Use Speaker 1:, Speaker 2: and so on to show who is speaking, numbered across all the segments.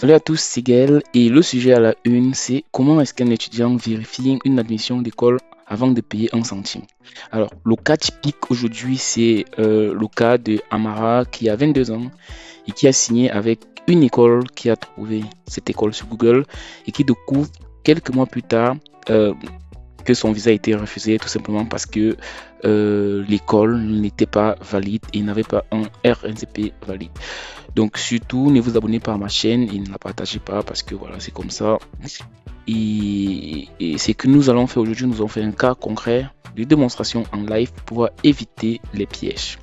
Speaker 1: Salut à tous, c'est Gaël et le sujet à la une, c'est comment est-ce qu'un étudiant vérifie une admission d'école avant de payer un centime. Alors, le cas typique aujourd'hui, c'est le cas de Amara qui a 22 ans et qui a signé avec une école qui a trouvé cette école sur Google et qui découvre quelques mois plus tard que son visa a été refusé tout simplement parce que l'école n'était pas valide et n'avait pas un RNCP valide. Donc surtout, ne vous abonnez pas à ma chaîne et ne la partagez pas parce que voilà, c'est comme ça. Et ce que nous allons faire aujourd'hui, nous allons faire un cas concret de démonstration en live pour pouvoir éviter les pièges.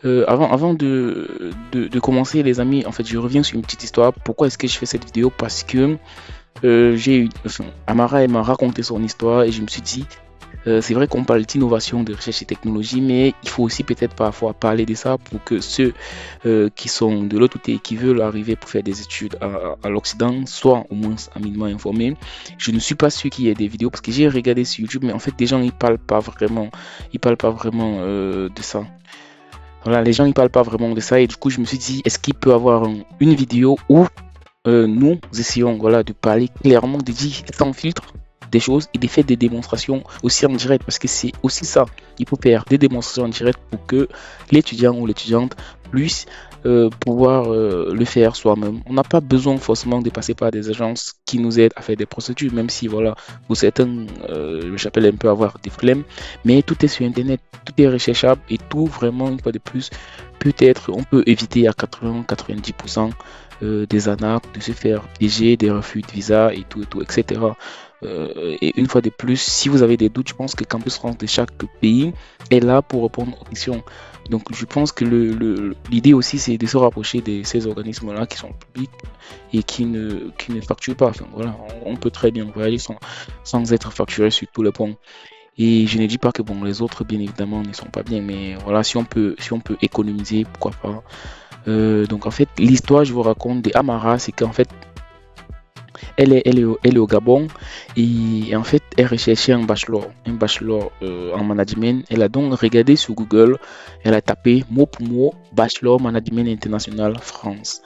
Speaker 1: Avant de commencer les amis, en fait je reviens sur une petite histoire. Pourquoi est-ce que je fais cette vidéo? Parce que Amara elle m'a raconté son histoire et je me suis dit c'est vrai qu'on parle d'innovation, de recherche et technologie, mais il faut aussi peut-être parfois parler de ça pour que ceux qui sont de l'autre côté, qui veulent arriver pour faire des études à l'Occident, soient au moins un minimum informés. Je ne suis pas sûr qu'il y ait des vidéos parce que j'ai regardé sur YouTube, mais en fait, des gens ils parlent pas vraiment de ça. Voilà, les gens ils parlent pas vraiment de ça et du coup, je me suis dit, est-ce qu'il peut avoir une vidéo où nous essayons voilà, de parler clairement, de dire sans filtre des choses et de faire des démonstrations aussi en direct parce que c'est aussi ça. Il faut faire des démonstrations en direct pour que l'étudiant ou l'étudiante puisse pouvoir le faire soi-même. On n'a pas besoin forcément de passer par des agences qui nous aident à faire des procédures, même si voilà, pour certains, j'appelle un peu avoir des flemmes, mais tout est sur Internet, tout est recherchable et tout vraiment, une fois de plus, peut-être on peut éviter à 80-90% des arnaques, de se faire piéger, des refus de visa et tout, etc. Et une fois de plus, si vous avez des doutes, je pense que Campus France de chaque pays est là pour répondre aux questions. Donc je pense que l'idée aussi c'est de se rapprocher de ces organismes-là qui sont publics et qui ne facturent pas. Enfin, voilà, on peut très bien voyager sans être facturé sur tous les points. Et je ne dis pas que bon, les autres bien évidemment ne sont pas bien, mais voilà, si on peut économiser, pourquoi pas. Donc en fait, l'histoire je vous raconte de Amara, c'est qu'en fait, elle est au Gabon et en fait, elle recherchait un bachelor en management. Elle a donc regardé sur Google, elle a tapé mot pour mot bachelor management international France.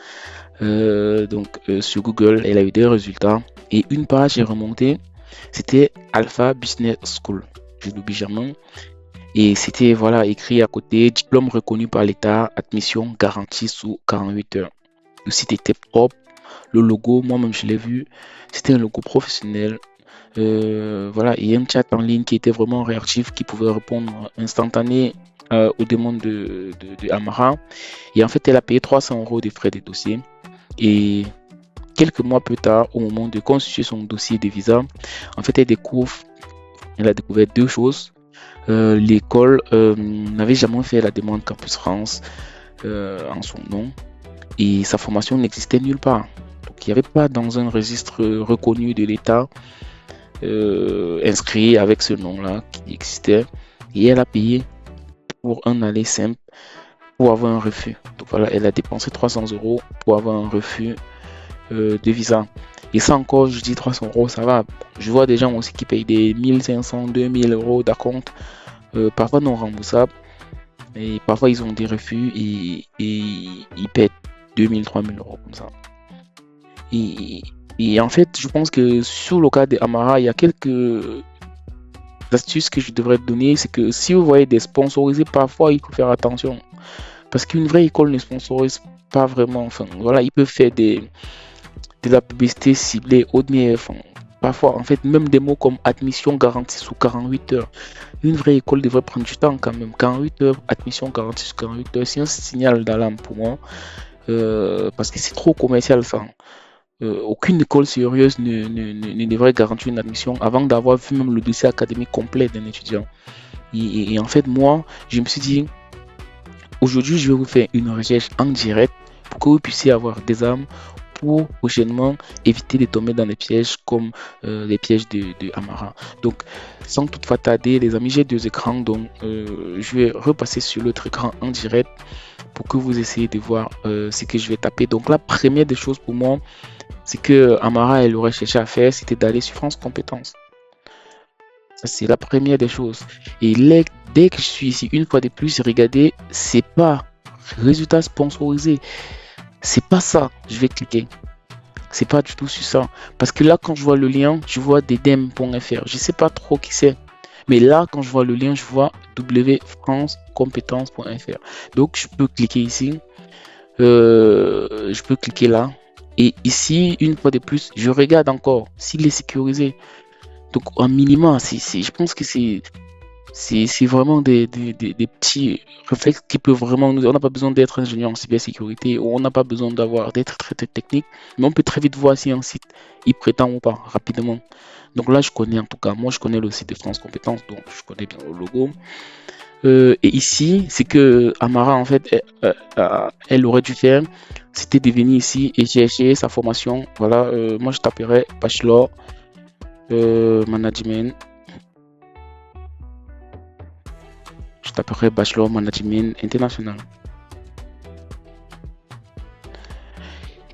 Speaker 1: Sur Google, elle a eu des résultats et une page est remontée, c'était Alpha Business School. Je l'oublie jamais. Et c'était voilà écrit à côté, diplôme reconnu par l'État, admission garantie sous 48 heures. Le site était propre, le logo, moi-même je l'ai vu, c'était un logo professionnel. Voilà, et un chat en ligne qui était vraiment réactif, qui pouvait répondre instantané aux demandes de Amara. Et en fait, elle a payé 300 € des frais de dossier. Et quelques mois plus tard, au moment de constituer son dossier de visa, en fait, elle a découvert deux choses. L'école n'avait jamais fait la demande Campus France en son nom et sa formation n'existait nulle part. Donc il n'y avait pas dans un registre reconnu de l'État inscrit avec ce nom-là qui existait et elle a payé pour un aller simple pour avoir un refus. Donc voilà, elle a dépensé 300 € pour avoir un refus de visa. Et ça encore, je dis 300 €, ça va. Je vois des gens aussi qui payent des 1500, 2000 € d'acompte, parfois non remboursables. Et parfois ils ont des refus et ils paient 2000, 3000 € comme ça. Et en fait, je pense que sur le cas de Amara, il y a quelques astuces que je devrais donner. C'est que si vous voyez des sponsorisés, parfois il faut faire attention. Parce qu'une vraie école ne sponsorise pas vraiment. Enfin, voilà, ils peuvent faire de la publicité ciblée autre, mais enfin, parfois, en fait, même des mots comme admission garantie sous 48 heures. Une vraie école devrait prendre du temps quand même. 48 heures, admission garantie sous 48 heures, c'est un signal d'alarme pour moi. Parce que c'est trop commercial ça. Aucune école sérieuse ne devrait garantir une admission avant d'avoir vu même le dossier académique complet d'un étudiant. Et en fait, moi, je me suis dit, aujourd'hui, je vais vous faire une recherche en direct pour que vous puissiez avoir des armes pour prochainement éviter de tomber dans les pièges comme les pièges de Amara. Donc, sans toutefois tarder, les amis, j'ai deux écrans, donc je vais repasser sur l'autre écran en direct pour que vous essayez de voir ce que je vais taper. Donc, la première des choses pour moi, c'est que Amara, elle aurait cherché à faire, c'était d'aller sur France Compétences. Ça, c'est la première des choses. Et dès que je suis ici, une fois de plus, regardez, c'est pas résultat sponsorisé. C'est pas ça. Je vais cliquer. C'est pas du tout sur ça. Parce que là, quand je vois le lien, je vois dedem.fr. Je sais pas trop qui c'est. Mais là, quand je vois le lien, je vois wfrancecompétences.fr. Donc, je peux cliquer ici. Je peux cliquer là. Et ici, une fois de plus, je regarde encore s'il est sécurisé. Donc, un minimum, je pense que c'est vraiment des petits réflexes qui peuvent vraiment nous. On n'a pas besoin d'être ingénieur en cybersécurité ou on n'a pas besoin d'être très technique, mais on peut très vite voir si un site il prétend ou pas rapidement. Donc là, je connais en tout cas, moi je connais le site de France Compétences, donc je connais bien le logo. Et ici, c'est que Amara en fait, elle aurait dû faire, c'était de venir ici et chercher sa formation. Voilà, moi je taperais bachelor management. Je taperai Bachelor Management International.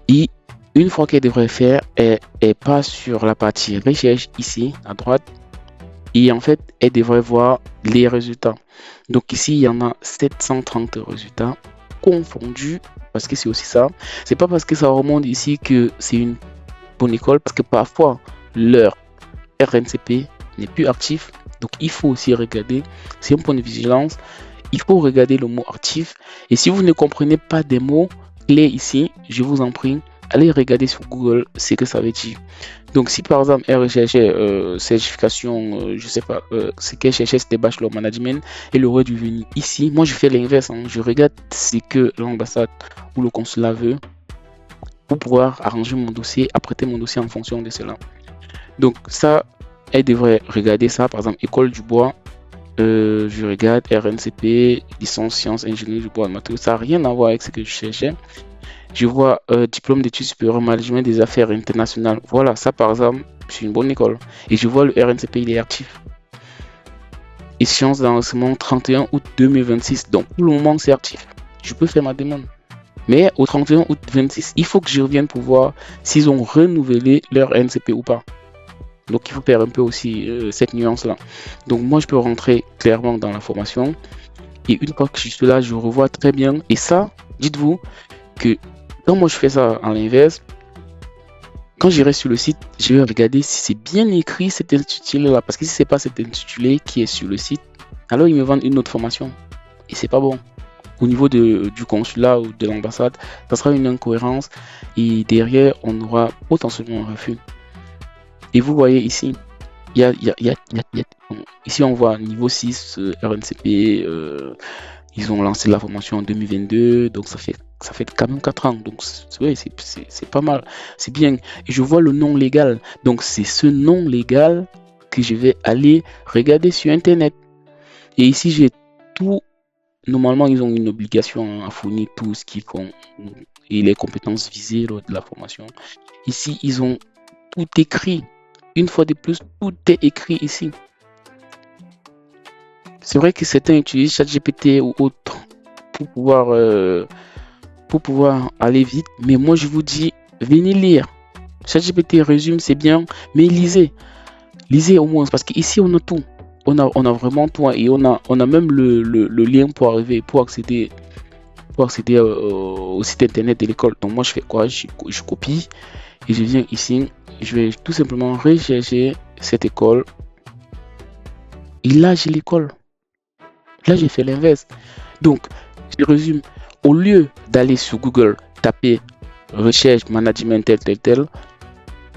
Speaker 1: Et une fois qu'elle devrait faire, elle passe sur la partie recherche ici à droite. Et en fait, elle devrait voir les résultats. Donc ici, il y en a 730 résultats confondus. Parce que c'est aussi ça. C'est pas parce que ça remonte ici que c'est une bonne école. Parce que parfois, leur RNCP n'est plus actif. Donc il faut aussi regarder, c'est un point de vigilance, il faut regarder le mot actif. Et si vous ne comprenez pas des mots clés ici, je vous en prie, allez regarder sur Google ce que ça veut dire. Donc si par exemple elle recherchait certification, je sais pas, ce qu'elle cherchait c'était bachelor management, elle aurait dû venir ici. Moi je fais l'inverse, je regarde ce que l'ambassade ou le consulat veut pour pouvoir arranger mon dossier, apprêter mon dossier en fonction de cela. Donc ça, elle devrait regarder ça, par exemple, école du bois, je regarde RNCP, licence sciences, ingénierie du bois, matériaux, ça n'a rien à voir avec ce que je cherchais. Je vois diplôme d'études supérieures, management des affaires internationales. Voilà, ça par exemple, c'est une bonne école. Et je vois le RNCP, il est actif. Et sciences d'enseignement 31 août 2026. Donc pour le moment, c'est actif. Je peux faire ma demande. Mais au 31 août 2026, il faut que je revienne pour voir s'ils ont renouvelé leur RNCP ou pas. Donc il faut faire un peu aussi cette nuance là. Donc moi je peux rentrer clairement dans la formation et une fois que je suis là je revois très bien. Et ça, dites-vous que quand moi je fais ça en l'inverse, quand j'irai sur le site, je vais regarder si c'est bien écrit cet intitulé là, parce que si c'est pas cet intitulé qui est sur le site, alors ils me vendent une autre formation et c'est pas bon. Au niveau du consulat ou de l'ambassade, ça sera une incohérence et derrière on aura potentiellement un refus. Et vous voyez ici, ici on voit niveau 6, RNCP, ils ont lancé la formation en 2022, donc ça fait quand même 4 ans, donc c'est pas mal, c'est bien. Et je vois le nom légal, donc c'est ce nom légal que je vais aller regarder sur internet. Et ici j'ai tout, normalement ils ont une obligation à fournir tout ce qu'ils font et les compétences visées lors de la formation. Ici ils ont tout écrit. Une fois de plus, tout est écrit ici. C'est vrai que certains utilisent ChatGPT ou autre pour pouvoir aller vite, mais moi je vous dis, venez lire. ChatGPT résume, c'est bien, mais lisez. Lisez au moins, parce qu'ici on a tout. On a vraiment tout et on a même le lien pour accéder au site internet de l'école. Donc moi je fais quoi? Je copie et je viens ici. Je vais tout simplement rechercher cette école. Et là, j'ai l'école. Là, j'ai fait l'inverse. Donc, je résume. Au lieu d'aller sur Google, taper recherche, management, tel,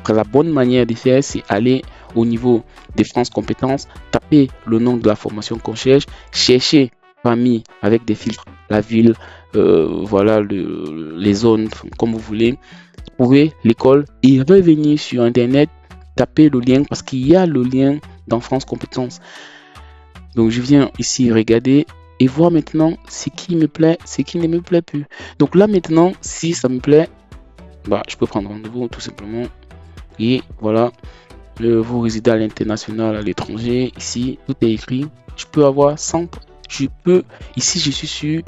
Speaker 1: la bonne manière de faire, c'est aller au niveau des France Compétences, taper le nom de la formation qu'on cherche, chercher parmi avec des filtres la ville, voilà, les zones, comme vous voulez. Trouver l'école et revenir sur internet, taper le lien parce qu'il y a le lien dans France Compétences. Donc je viens ici regarder et voir maintenant ce qui me plaît, ce qui ne me plaît plus. Donc là maintenant, si ça me plaît, je peux prendre rendez-vous tout simplement. Et voilà, vous résidez à l'international, à l'étranger, ici tout est écrit. Je peux avoir 100, ici je suis sûr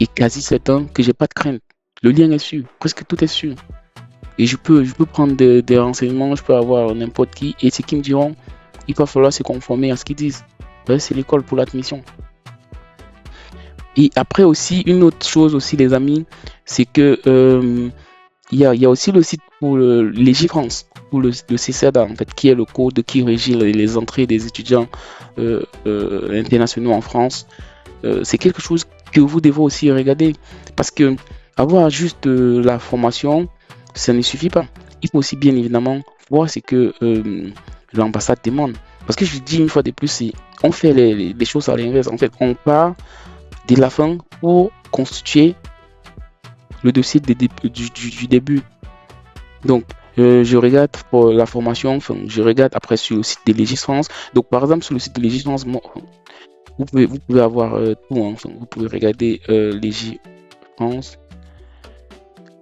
Speaker 1: et quasi certain que j'ai pas de crainte. Le lien est sûr, presque tout est sûr. Et je peux prendre des renseignements, je peux avoir n'importe qui. Et ce qu'ils me diront, il va falloir se conformer à ce qu'ils disent. C'est l'école pour l'admission. Et après aussi, une autre chose aussi les amis, c'est que il y a aussi le site pour Légifrance, pour le CCEDA, en fait, qui est le code qui régit les entrées des étudiants internationaux en France. C'est quelque chose que vous devez aussi regarder, parce que avoir juste la formation, ça ne suffit pas. Il faut aussi bien évidemment voir ce que l'ambassade demande. Parce que je dis une fois de plus, on fait les choses à l'inverse. En fait, on part de la fin pour constituer le dossier du début. Donc, je regarde pour la formation, enfin, je regarde après sur le site de Légifrance. Donc, par exemple, sur le site de Légifrance, vous pouvez avoir tout, hein. Enfin, vous pouvez regarder Légifrance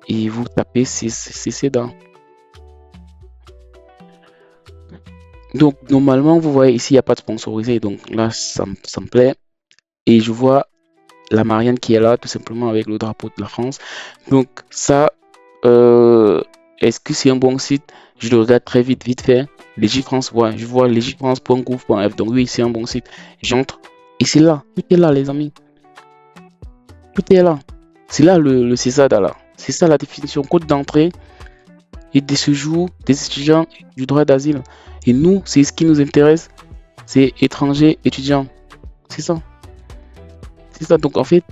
Speaker 1: et vous tapez CCEDA. Donc, normalement, vous voyez ici, il n'y a pas de sponsorisé. Donc là, ça me plaît. Et je vois la Marianne qui est là, tout simplement avec le drapeau de la France. Donc, ça, est-ce que c'est un bon site? Je le regarde très vite fait. Légifrance, ouais, je vois légifrance.gouv.f. Donc, oui, c'est un bon site. J'entre. Et c'est là. Tout est là, les amis. Tout est là. C'est là le CESADA, là. C'est ça la définition. Code d'entrée et de séjour des étudiants du droit d'asile. Et nous, c'est ce qui nous intéresse. C'est étrangers, étudiants. C'est ça. C'est ça. Donc, en fait,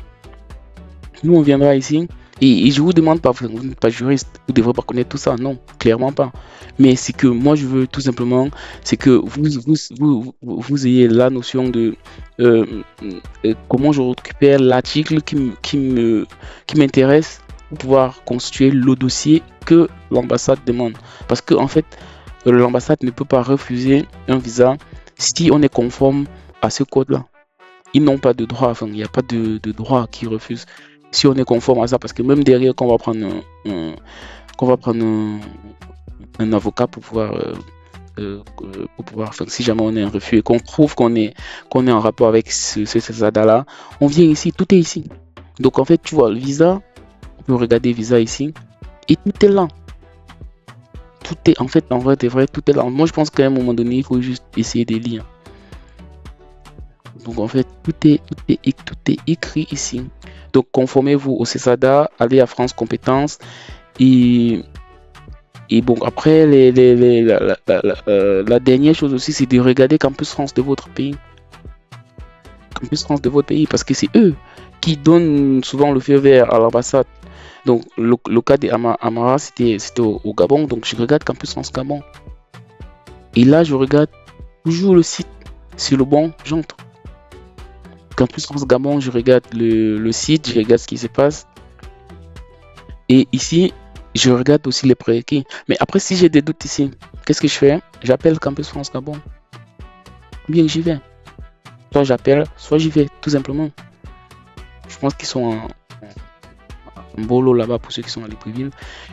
Speaker 1: nous, on viendra ici. Et je vous demande pas, vous n'êtes pas juriste, vous ne devrez pas connaître tout ça, non, clairement pas. Mais c'est que moi je veux tout simplement, c'est que vous ayez la notion de comment je récupère l'article qui m'intéresse pour pouvoir constituer le dossier que l'ambassade demande. Parce que en fait, l'ambassade ne peut pas refuser un visa si on est conforme à ce code-là. Ils n'ont pas de droit, enfin, il n'y a pas de droit qui refuse si on est conforme à ça, parce que même derrière, qu'on va prendre un avocat pour pouvoir, enfin, si jamais on est un refus et qu'on prouve qu'on est en rapport avec ce CESADA-là, on vient ici, tout est ici. Donc en fait, tu vois, le visa, on peut regarder visa ici, et tout est là. Tout est, en fait, en vrai, tout est là. Moi, je pense qu'à un moment donné, il faut juste essayer de lire. Donc en fait, tout est écrit ici. Donc conformez-vous au CESADA, allez à France Compétences et bon, après la dernière chose aussi, c'est de regarder Campus France de votre pays. Campus France de votre pays, parce que c'est eux qui donnent souvent le feu vert à l'ambassade. Donc le cas d'Amara, c'était au Gabon, donc je regarde Campus France Gabon. Et là, je regarde toujours le site. C'est le bon, j'entre. Campus France Gabon, je regarde le site, je regarde ce qui se passe. Et ici, je regarde aussi les prérequis. Mais après, si j'ai des doutes ici, qu'est-ce que je fais? J'appelle Campus France Gabon. Bien, j'y vais. Soit j'appelle, soit j'y vais, tout simplement. Je pense qu'ils sont en Bolo là-bas pour ceux qui sont à Libreville.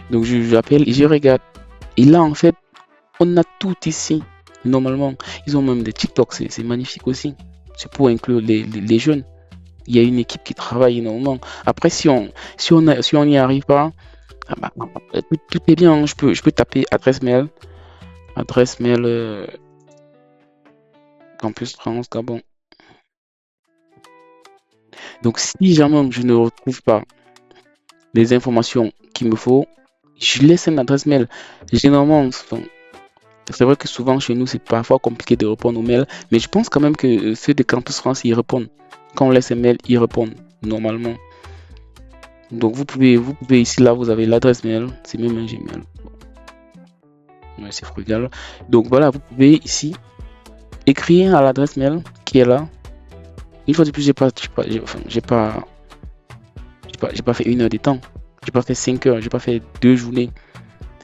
Speaker 1: Donc, j'appelle et je regarde. Et là, en fait, on a tout ici. Normalement, ils ont même des TikTok, c'est magnifique aussi. C'est pour inclure les jeunes. Il y a une équipe qui travaille énormément. Après, si on n'y arrive pas, tout est bien. Hein. Je peux taper adresse mail Campus France Gabon. Donc, si jamais je ne retrouve pas les informations qu'il me faut, je laisse une adresse mail. Généralement, c'est vrai que souvent chez nous, c'est parfois compliqué de répondre aux mails, mais je pense quand même que ceux de Campus France, ils répondent. Quand on laisse un mail, ils répondent normalement. Donc vous pouvez ici, là, vous avez l'adresse mail, c'est même un Gmail. Ouais, c'est frugal. Donc voilà, vous pouvez ici écrire à l'adresse mail qui est là. Une fois de plus, j'ai pas fait 1 heure de temps. J'ai pas fait 5 heures, j'ai pas fait 2 journées.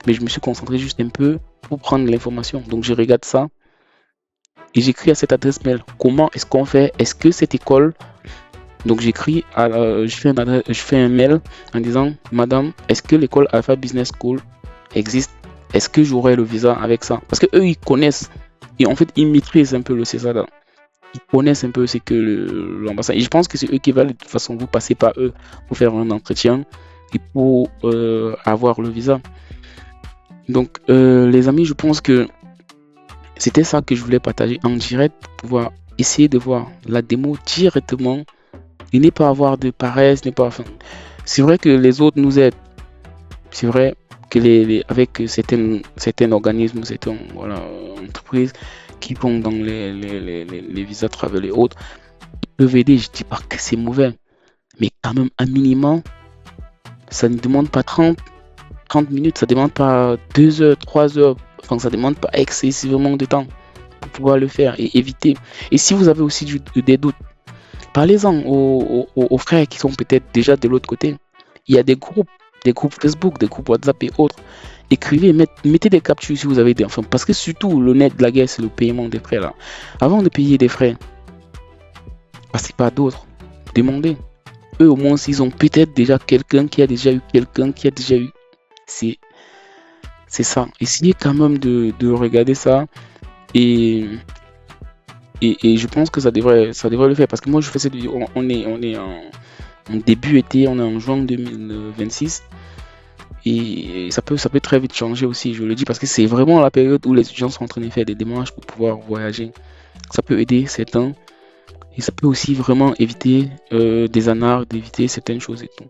Speaker 1: Mais je me suis concentré juste un peu pour prendre l'information. Donc je regarde ça et j'écris à cette adresse mail. Comment est-ce qu'on fait? Est-ce que cette école... Donc j'écris, je fais un mail en disant, Madame, est-ce que l'école Alpha Business School existe? Est-ce que j'aurai le visa avec ça? Parce que eux, ils connaissent et en fait, ils maîtrisent un peu le CESADA. Ils connaissent un peu ce que l'ambassade. Et je pense que c'est eux qui veulent de toute façon vous passer par eux pour faire un entretien et pour avoir le visa. Donc les amis, je pense que c'était ça que je voulais partager en direct pour pouvoir essayer de voir la démo directement et ne pas avoir de paresse, c'est vrai que les autres nous aident, c'est vrai, que avec certains organismes, certaines entreprises qui vont dans les visas travel et autres, ils peuvent aider. Je dis pas que c'est mauvais, mais quand même, un minimum, ça ne demande pas 30 minutes, ça ne demande pas 2 heures, 3 heures, enfin, ça ne demande pas excessivement de temps pour pouvoir le faire et éviter. Et si vous avez aussi des doutes, parlez-en aux frères qui sont peut-être déjà de l'autre côté. Il y a des groupes Facebook, des groupes WhatsApp et autres. Écrivez, mettez des captures si vous avez des enfants. Parce que surtout, le net de la guerre, c'est le paiement des frais là. Avant de payer des frais, passez par d'autres. Demandez. Eux, au moins, s'ils ont peut-être déjà quelqu'un qui a déjà eu C'est ça. Essayez quand même de regarder ça. Et je pense que ça devrait le faire. Parce que moi, je fais cette vidéo. On est en début été, on est en juin 2026. Et ça peut très vite changer aussi, je le dis, parce que c'est vraiment la période où les étudiants sont en train de faire des démarches pour pouvoir voyager. Ça peut aider certains et ça peut aussi vraiment éviter des anards, d'éviter certaines choses et tout.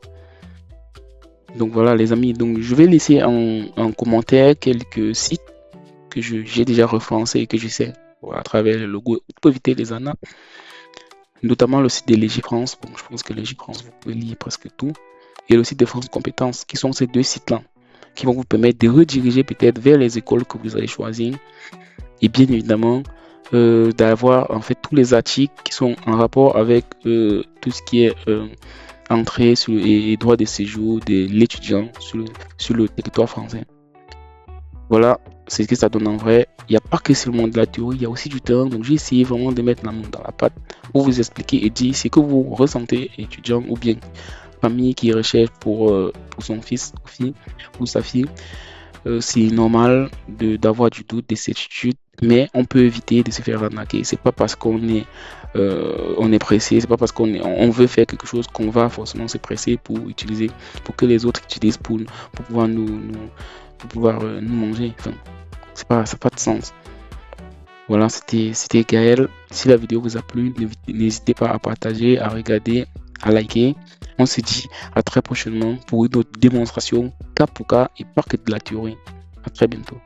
Speaker 1: Donc voilà les amis, donc je vais laisser en commentaire quelques sites que j'ai déjà référencés et que j'essaie à travers le logo pour éviter les anards. Notamment le site de Légifrance. Bon, je pense que Légifrance, vous pouvez lire presque tout. Et le site de France Compétences, qui sont ces deux sites-là, qui vont vous permettre de rediriger peut-être vers les écoles que vous allez choisir. Et bien évidemment, d'avoir en fait tous les articles qui sont en rapport avec tout ce qui est entrée et droit de séjour de l'étudiant sur le territoire français. Voilà, c'est ce que ça donne en vrai. Il n'y a pas que seulement de la théorie, il y a aussi du terrain. Donc j'ai essayé vraiment de mettre la main dans la pâte pour vous expliquer et dire ce que vous ressentez, étudiant ou bien famille qui recherche pour son fils ou fille ou sa fille. C'est normal d'avoir du doute, des certitudes, mais on peut éviter de se faire arnaquer. C'est pas parce qu'on est pressé, c'est pas parce qu'on veut faire quelque chose qu'on va forcément se presser pour que les autres utilisent pour pouvoir nous manger. Enfin, ça n'a pas de sens. Voilà, c'était Gaël. Si la vidéo vous a plu, n'hésitez pas à partager, à regarder, à liker. On se dit à très prochainement pour une autre démonstration cas pour cas et pas que de la théorie. À très bientôt.